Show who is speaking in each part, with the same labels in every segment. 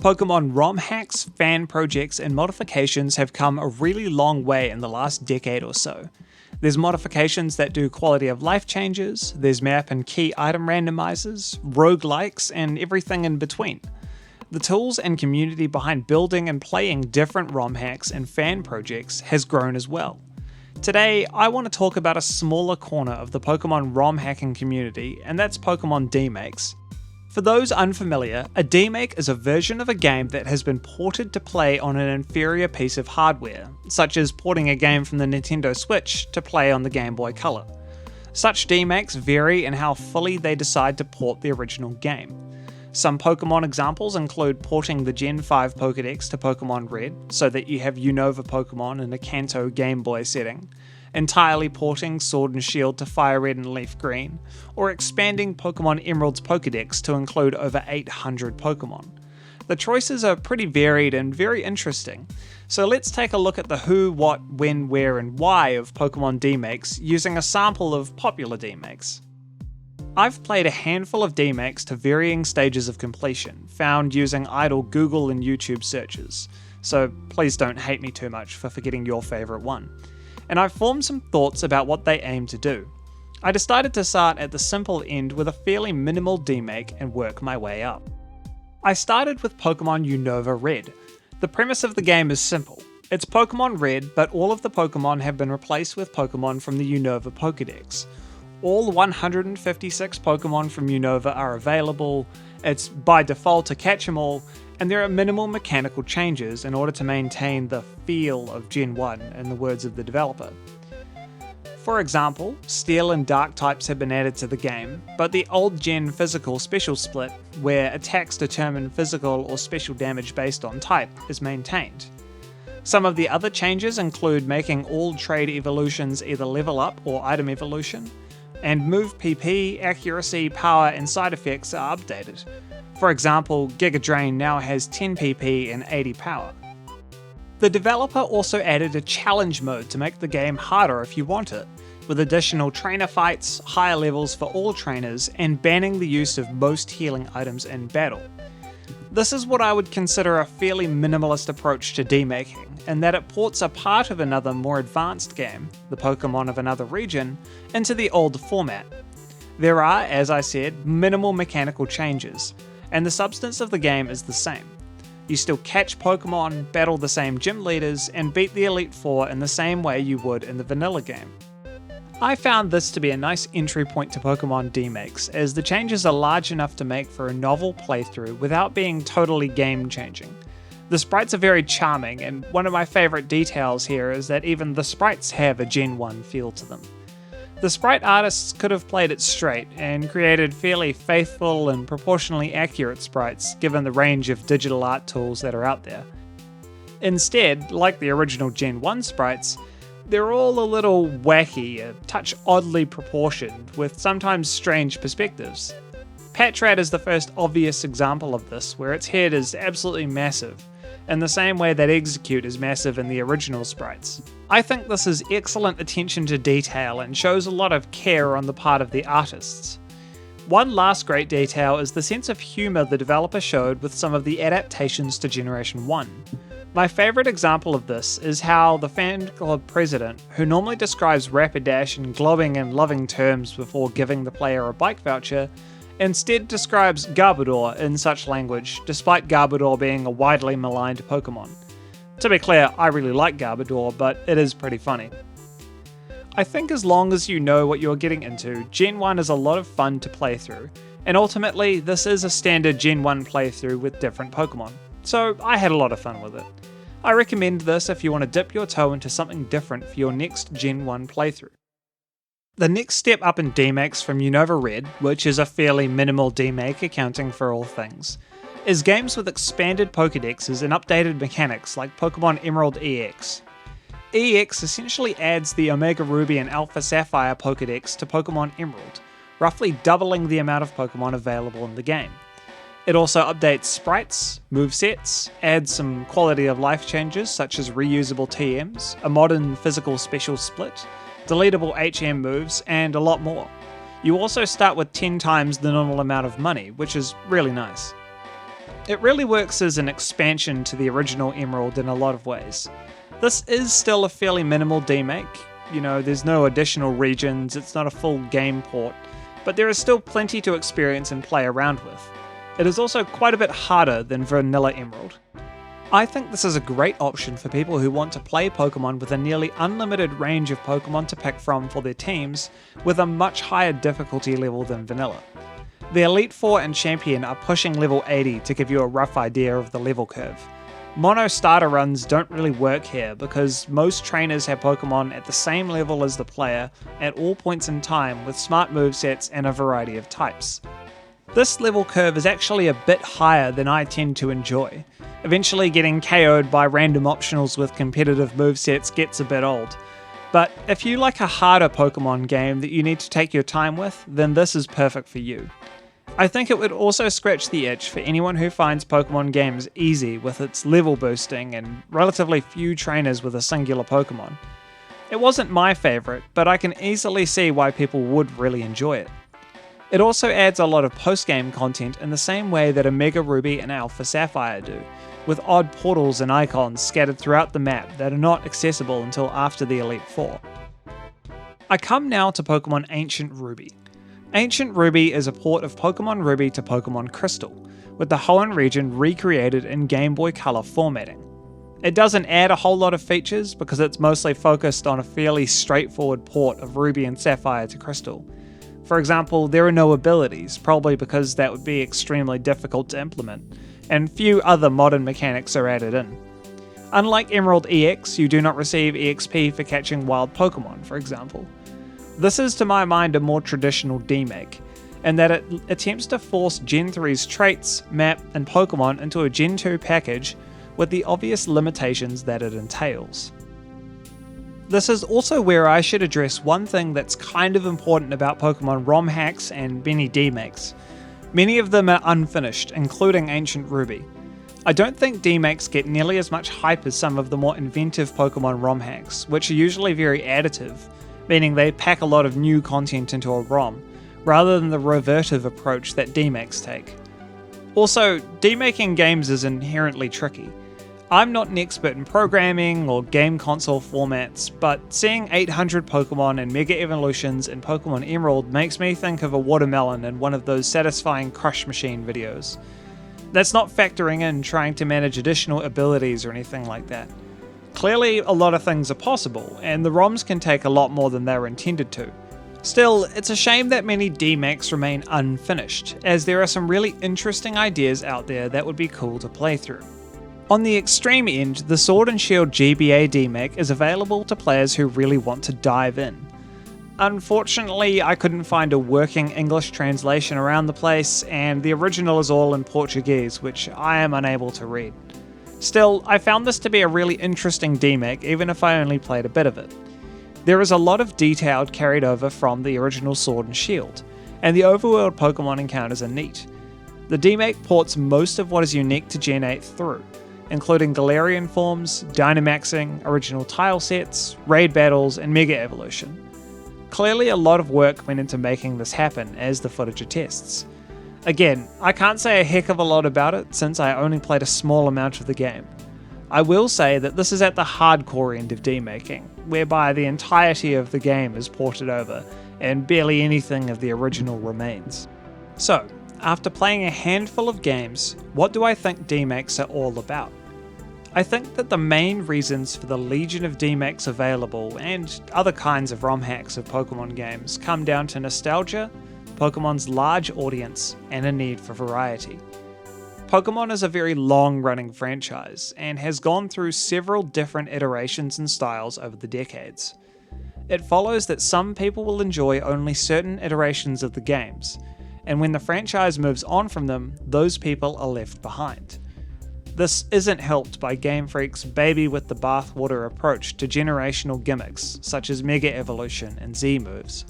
Speaker 1: Pokemon ROM hacks, fan projects, and modifications have come a really long way in the last decade or so. There's modifications that do quality of life changes, there's map and key item randomizers, roguelikes, and everything in between. The tools and community behind building and playing different ROM hacks and fan projects has grown as well. Today, I want to talk about a smaller corner of the Pokemon ROM hacking community, and that's Pokemon Demakes. For those unfamiliar, a demake is a version of a game that has been ported to play on an inferior piece of hardware, such as porting a game from the Nintendo Switch to play on the Game Boy Color. Such demakes vary in how fully they decide to port the original game. Some Pokemon examples include porting the Gen 5 Pokédex to Pokémon Red so that you have Unova Pokemon in a Kanto Game Boy setting, entirely porting Sword and Shield to Fire Red and Leaf Green, or expanding Pokemon Emerald's Pokédex to include over 800 Pokemon. The choices are pretty varied and very interesting, so let's take a look at the who, what, when, where, and why of Pokemon demakes using a sample of popular demakes. I've played a handful of demakes to varying stages of completion, found using idle Google and YouTube searches, so please don't hate me too much for forgetting your favourite one. And I've formed some thoughts about what they aim to do. I decided to start at the simple end with a fairly minimal demake and work my way up. I started with Pokemon Unova Red. The premise of the game is simple. It's Pokemon Red, but all of the Pokemon have been replaced with Pokemon from the Unova Pokédex. All 156 Pokemon from Unova are available, it's by default to catch them all, and there are minimal mechanical changes in order to maintain the feel of Gen 1, in the words of the developer. For example, Steel and Dark types have been added to the game, but the old Gen physical special split, where attacks determine physical or special damage based on type, is maintained. Some of the other changes include making all trade evolutions either level up or item evolution, and move PP, accuracy, power, and side effects are updated. For example, Giga Drain now has 10 PP and 80 power. The developer also added a challenge mode to make the game harder if you want it, with additional trainer fights, higher levels for all trainers, and banning the use of most healing items in battle. This is what I would consider a fairly minimalist approach to demaking, in that it ports a part of another more advanced game, the Pokemon of another region, into the old format. There are, as I said, minimal mechanical changes, and the substance of the game is the same. You still catch Pokemon, battle the same gym leaders, and beat the Elite Four in the same way you would in the vanilla game. I found this to be a nice entry point to Pokemon demakes, as the changes are large enough to make for a novel playthrough without being totally game-changing. The sprites are very charming, and one of my favourite details here is that even the sprites have a Gen 1 feel to them. The sprite artists could have played it straight and created fairly faithful and proportionally accurate sprites given the range of digital art tools that are out there. Instead, like the original Gen 1 sprites, they're all a little wacky, a touch oddly proportioned, with sometimes strange perspectives. Patrat is the first obvious example of this, where its head is absolutely massive, in the same way that Execute is massive in the original sprites. I think this is excellent attention to detail and shows a lot of care on the part of the artists. One last great detail is the sense of humour the developer showed with some of the adaptations to Generation 1. My favourite example of this is how the fan club president, who normally describes Rapidash in glowing and loving terms before giving the player a bike voucher, instead describes Garbodor in such language, despite Garbodor being a widely maligned Pokemon. To be clear, I really like Garbodor, but it is pretty funny. I think as long as you know what you're getting into, Gen 1 is a lot of fun to play through, and ultimately this is a standard Gen 1 playthrough with different Pokemon, so I had a lot of fun with it. I recommend this if you want to dip your toe into something different for your next Gen 1 playthrough. The next step up in demakes from Unova Red, which is a fairly minimal demake accounting for all things, is games with expanded Pokédexes and updated mechanics like Pokémon Emerald EX. EX essentially adds the Omega Ruby and Alpha Sapphire Pokédex to Pokémon Emerald, roughly doubling the amount of Pokémon available in the game. It also updates sprites, movesets, adds some quality of life changes such as reusable TMs, a modern physical special split, deletable HM moves, and a lot more. You also start with 10 times the normal amount of money, which is really nice. It really works as an expansion to the original Emerald in a lot of ways. This is still a fairly minimal demake, there's no additional regions, it's not a full game port, but there is still plenty to experience and play around with. It is also quite a bit harder than Vanilla Emerald. I think this is a great option for people who want to play Pokemon with a nearly unlimited range of Pokemon to pick from for their teams, with a much higher difficulty level than Vanilla. The Elite Four and Champion are pushing level 80 to give you a rough idea of the level curve. Mono starter runs don't really work here because most trainers have Pokemon at the same level as the player at all points in time with smart movesets and a variety of types. This level curve is actually a bit higher than I tend to enjoy. Eventually getting KO'd by random optionals with competitive movesets gets a bit old. But if you like a harder Pokemon game that you need to take your time with, then this is perfect for you. I think it would also scratch the itch for anyone who finds Pokemon games easy with its level boosting and relatively few trainers with a singular Pokemon. It wasn't my favourite, but I can easily see why people would really enjoy it. It also adds a lot of post-game content in the same way that Omega Ruby and Alpha Sapphire do, with odd portals and icons scattered throughout the map that are not accessible until after the Elite Four. I come now to Pokemon Ancient Ruby. Ancient Ruby is a port of Pokemon Ruby to Pokemon Crystal, with the Hoenn region recreated in Game Boy Color formatting. It doesn't add a whole lot of features because it's mostly focused on a fairly straightforward port of Ruby and Sapphire to Crystal. For example, there are no abilities, probably because that would be extremely difficult to implement, and few other modern mechanics are added in. Unlike Emerald EX, you do not receive EXP for catching wild Pokemon, for example. This is to my mind a more traditional demake, in that it attempts to force Gen 3's traits, map, and Pokemon into a Gen 2 package with the obvious limitations that it entails. This is also where I should address one thing that's kind of important about Pokemon ROM hacks and many demakes. Many of them are unfinished, including Ancient Ruby. I don't think demakes get nearly as much hype as some of the more inventive Pokemon ROM hacks, which are usually very additive, meaning they pack a lot of new content into a ROM, rather than the revertive approach that demakes take. Also, demaking games is inherently tricky. I'm not an expert in programming or game console formats, but seeing 800 Pokemon and Mega Evolutions in Pokemon Emerald makes me think of a watermelon in one of those satisfying Crush Machine videos. That's not factoring in trying to manage additional abilities or anything like that. Clearly, a lot of things are possible, and the ROMs can take a lot more than they were intended to. Still, it's a shame that many demakes remain unfinished, as there are some really interesting ideas out there that would be cool to play through. On the extreme end, the Sword and Shield GBA demake is available to players who really want to dive in. Unfortunately, I couldn't find a working English translation around the place, and the original is all in Portuguese, which I am unable to read. Still, I found this to be a really interesting demake, even if I only played a bit of it. There is a lot of detail carried over from the original Sword and Shield, and the overworld Pokemon encounters are neat. The demake ports most of what is unique to Gen 8 through, including Galarian forms, Dynamaxing, original tile sets, raid battles, and Mega Evolution. Clearly a lot of work went into making this happen, as the footage attests. Again, I can't say a heck of a lot about it since I only played a small amount of the game. I will say that this is at the hardcore end of demaking, whereby the entirety of the game is ported over, and barely anything of the original remains. So, after playing a handful of games, what do I think demakes are all about? I think that the main reasons for the legion of demakes available, and other kinds of ROM hacks of Pokemon games, come down to nostalgia, Pokemon's large audience, and a need for variety. Pokemon is a very long-running franchise, and has gone through several different iterations and styles over the decades. It follows that some people will enjoy only certain iterations of the games, and when the franchise moves on from them, those people are left behind. This isn't helped by Game Freak's baby with the bathwater approach to generational gimmicks such as Mega Evolution and Z-moves.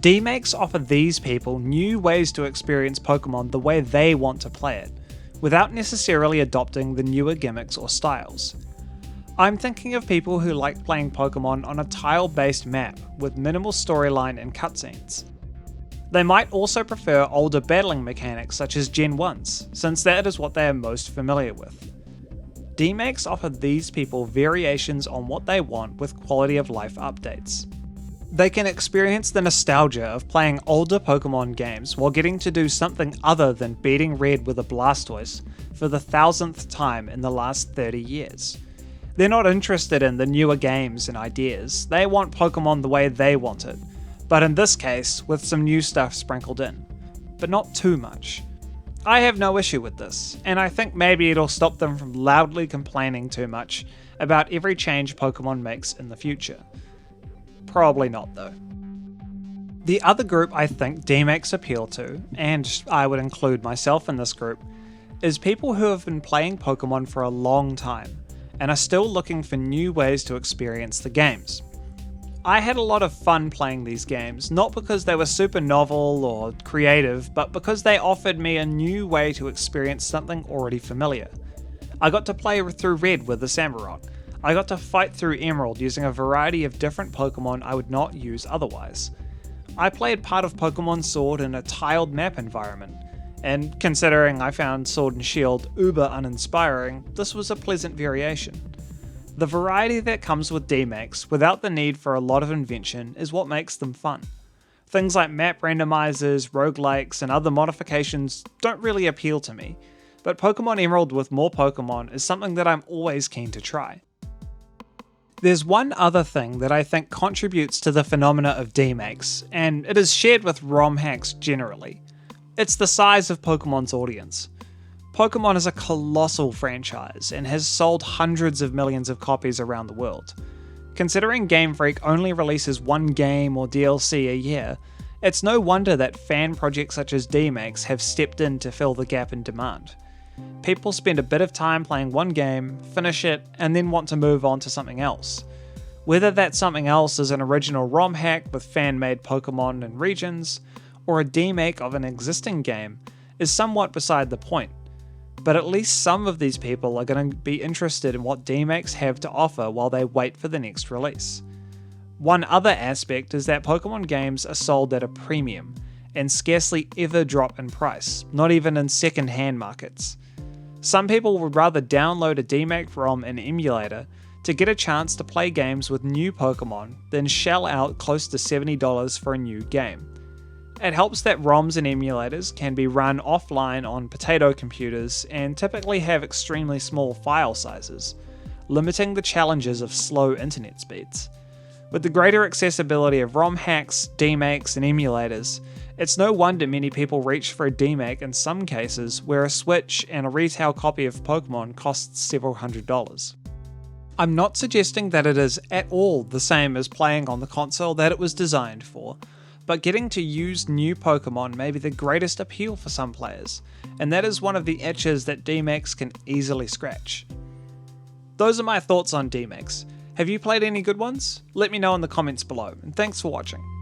Speaker 1: Demakes offer these people new ways to experience Pokemon the way they want to play it, without necessarily adopting the newer gimmicks or styles. I'm thinking of people who like playing Pokemon on a tile-based map with minimal storyline and cutscenes. They might also prefer older battling mechanics such as Gen 1s, since that is what they are most familiar with. Demakes offer these people variations on what they want with quality of life updates. They can experience the nostalgia of playing older Pokemon games while getting to do something other than beating Red with a Blastoise for the 1000th time in the last 30 years. They're not interested in the newer games and ideas, they want Pokemon the way they want it, but in this case with some new stuff sprinkled in. But not too much. I have no issue with this, and I think maybe it'll stop them from loudly complaining too much about every change Pokemon makes in the future. Probably not though. The other group I think Demakes appeal to, and I would include myself in this group, is people who have been playing Pokemon for a long time, and are still looking for new ways to experience the games. I had a lot of fun playing these games, not because they were super novel or creative, but because they offered me a new way to experience something already familiar. I got to play through Red with the Samurott. I got to fight through Emerald using a variety of different Pokemon I would not use otherwise. I played part of Pokemon Sword in a tiled map environment, and considering I found Sword and Shield uber uninspiring, this was a pleasant variation. The variety that comes with Demakes, without the need for a lot of invention, is what makes them fun. Things like map randomizers, roguelikes, and other modifications don't really appeal to me, but Pokemon Emerald with more Pokemon is something that I'm always keen to try. There's one other thing that I think contributes to the phenomena of Demakes, and it is shared with ROM hacks generally. It's the size of Pokemon's audience. Pokemon is a colossal franchise and has sold hundreds of millions of copies around the world. Considering Game Freak only releases one game or DLC a year, it's no wonder that fan projects such as Demakes have stepped in to fill the gap in demand. People spend a bit of time playing one game, finish it, and then want to move on to something else. Whether that something else is an original ROM hack with fan-made Pokemon and regions, or a demake of an existing game, is somewhat beside the point. But at least some of these people are going to be interested in what Demakes have to offer while they wait for the next release. One other aspect is that Pokemon games are sold at a premium, and scarcely ever drop in price, not even in second-hand markets. Some people would rather download a Demake ROM and emulator to get a chance to play games with new Pokemon than shell out close to $70 for a new game. It helps that ROMs and emulators can be run offline on potato computers and typically have extremely small file sizes, limiting the challenges of slow internet speeds. With the greater accessibility of ROM hacks, demakes, and emulators, it's no wonder many people reach for a demake in some cases where a Switch and a retail copy of Pokemon costs several $100s. I'm not suggesting that it is at all the same as playing on the console that it was designed for, but getting to use new Pokemon may be the greatest appeal for some players, and that is one of the itches that Demakes can easily scratch. Those are my thoughts on Demakes. Have you played any good ones? Let me know in the comments below, and thanks for watching.